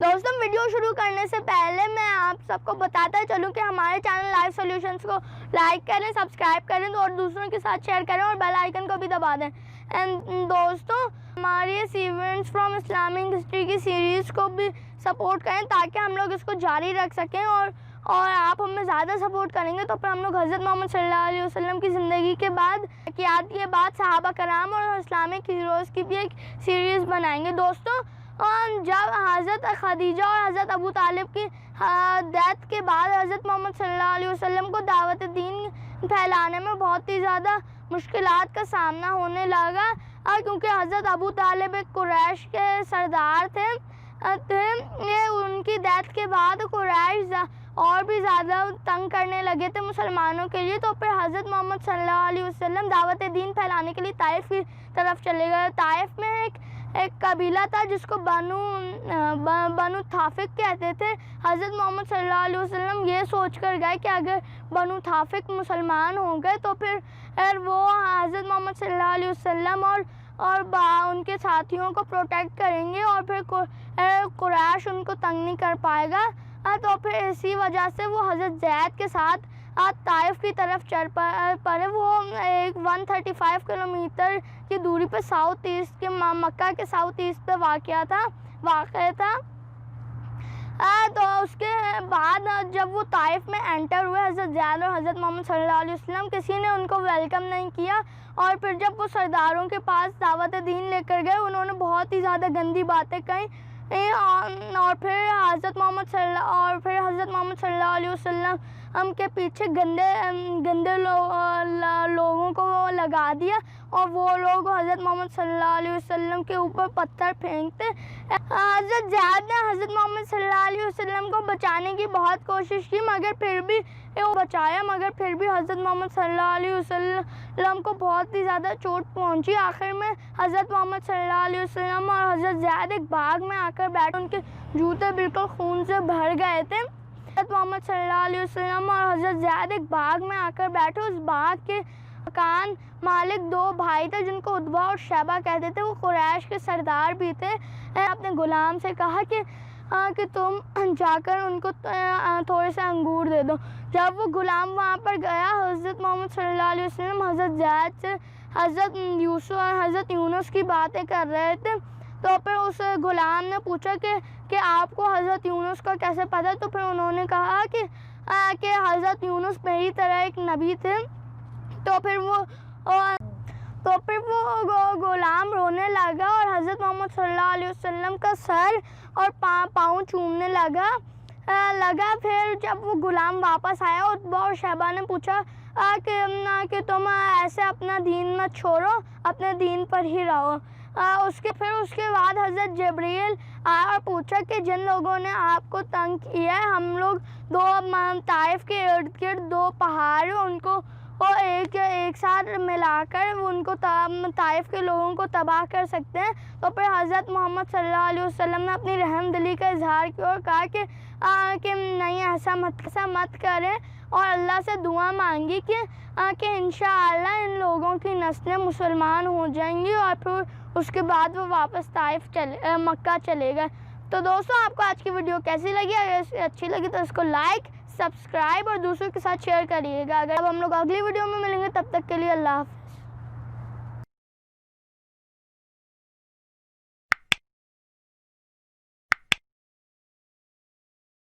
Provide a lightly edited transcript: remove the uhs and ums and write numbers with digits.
دوستوں ویڈیو شروع کرنے سے پہلے میں آپ سب کو بتاتا چلوں کہ ہمارے چینل لائف سولوشنز کو لائک کریں، سبسکرائب کریں اور دوسروں کے ساتھ شیئر کریں اور بیل آئیکن کو بھی دبا دیں۔ دوستوں ہماری ایونٹس فرام اسلامک ہسٹری کی سیریز کو بھی سپورٹ کریں تاکہ ہم لوگ اس کو جاری رکھ سکیں، اور آپ ہمیں زیادہ سپورٹ کریں گے تو پھر ہم لوگ حضرت محمد صلی اللہ علیہ وسلم کی زندگی کے بعد واقعات کے بعد صحابہ کرام اور اسلامک ہیروز کی بھی ایک سیریز بنائیں گے۔ دوستوں جب حضرت خدیجہ اور حضرت ابو طالب کی ڈیتھ کے بعد حضرت محمد صلی اللہ علیہ وسلم کو دعوت دین پھیلانے میں بہت ہی زیادہ مشکلات کا سامنا ہونے لگا، کیونکہ حضرت ابو طالب ایک قریش کے سردار تھے۔ ان کی ڈیتھ کے بعد قریش اور بھی زیادہ تنگ کرنے لگے تھے مسلمانوں کے لیے، تو پھر حضرت محمد صلی اللہ علیہ وسلم دعوت دین پھیلانے کے لیے طائف کی طرف چلے گئے۔ طائف میں ایک قبیلہ تھا جس کو بنو تھافق کہتے تھے۔ حضرت محمد صلی اللہ علیہ وسلم یہ سوچ کر گئے کہ اگر بنو تھافق مسلمان ہو گئے تو پھر وہ حضرت محمد صلی اللہ علیہ وسلم اور ان کے ساتھیوں کو پروٹیکٹ کریں گے اور پھر قریش ان کو تنگ نہیں کر پائے گا، تو پھر اسی وجہ سے وہ حضرت زید کے ساتھ طائف کی طرف چل پڑے۔ وہ 135 کلومیٹر کی دوری پہ ساؤتھ ایسٹ کے مکہ کے ساؤتھ ایسٹ پہ واقع تھا۔ تو اس کے بعد جب وہ طائف میں انٹر ہوئے حضرت زید اور حضرت محمد صلی اللہ علیہ وسلم، کسی نے ان کو ویلکم نہیں کیا، اور پھر جب وہ سرداروں کے پاس دعوت دین لے کر گئے انہوں نے بہت ہی زیادہ گندی باتیں کہیں، اور پھر حضرت محمد صلی اللہ علیہ وسلم کے پیچھے گندے لوگوں کو لگا دیا، اور وہ لوگ حضرت محمد صلی اللہ علیہ وسلم کے اوپر پتھر پھینکتے۔ حضرت زید نے حضرت محمد صلی اللہ علیہ وسلم کو بچانے کی بہت کوشش کی، مگر پھر بھی حضرت محمد صلی اللہ علیہ وسلم کو بہت ہی زیادہ چوٹ پہنچی۔ آخر میں حضرت محمد صلی اللہ علیہ وسلم اور حضرت زید ایک باغ میں آ کر بیٹھے، ان کے جوتے بالکل خون سے بھر گئے تھے۔ حضرت محمد صلی اللہ علیہ وسلم اور حضرت زید ایک باغ میں آ کر بیٹھے۔ اس باغ کے مکان مالک دو بھائی تھے جن کو عتبہ اور شیبہ کہتے تھے، وہ قریش کے سردار بھی تھے۔ اپنے غلام سے کہا کہ تم جا کر ان کو تھوڑے سے انگور دے دو۔ جب وہ غلام وہاں پر گیا، حضرت محمد صلی اللہ علیہ وسلم حضرت زید سے حضرت یوسف اور حضرت یونس کی باتیں کر رہے تھے، تو پھر اس غلام نے پوچھا کہ آپ کو حضرت یونس کا کیسے پتہ؟ تو پھر انہوں نے کہا کہ حضرت یونس میری طرح ایک نبی تھے۔ تو پھر وہ غلام رونے لگا اور حضرت محمد صلی اللہ علیہ وسلم کا سر اور پاؤں چومنے لگا۔ پھر جب وہ غلام واپس آیا، عتبہ اور شیبہ نے پوچھا کہ تم ایسے اپنا دین مت چھوڑو، اپنے دین پر ہی رہو۔ اس کے بعد حضرت جبریل آیا اور پوچھا کہ جن لوگوں نے آپ کو تنگ کیا ہے، ہم لوگ طائف کے ارد گرد دو پہاڑ ان کو ایک ساتھ ملا کر ان کو طائف کے لوگوں کو تباہ کر سکتے ہیں۔ تو پھر حضرت محمد صلی اللہ علیہ وسلم نے اپنی رحم دلی کا اظہار کیا اور کہا کہ نہیں، ایسا مت کریں، اور اللہ سے دعا مانگی کہ انشاءاللہ ان لوگوں کی نسلیں مسلمان ہو جائیں گی، اور پھر اس کے بعد وہ واپس مکہ چلے گئے۔ تو دوستوں آپ کو آج کی ویڈیو کیسی لگی؟ اگر اچھی لگی تو اس کو لائک، سبسکرائب اور دوسروں کے ساتھ شیئر کریے گا۔ اب ہم لوگ اگلی ویڈیو میں ملیں گے، تب تک کے لیے اللہ حافظ۔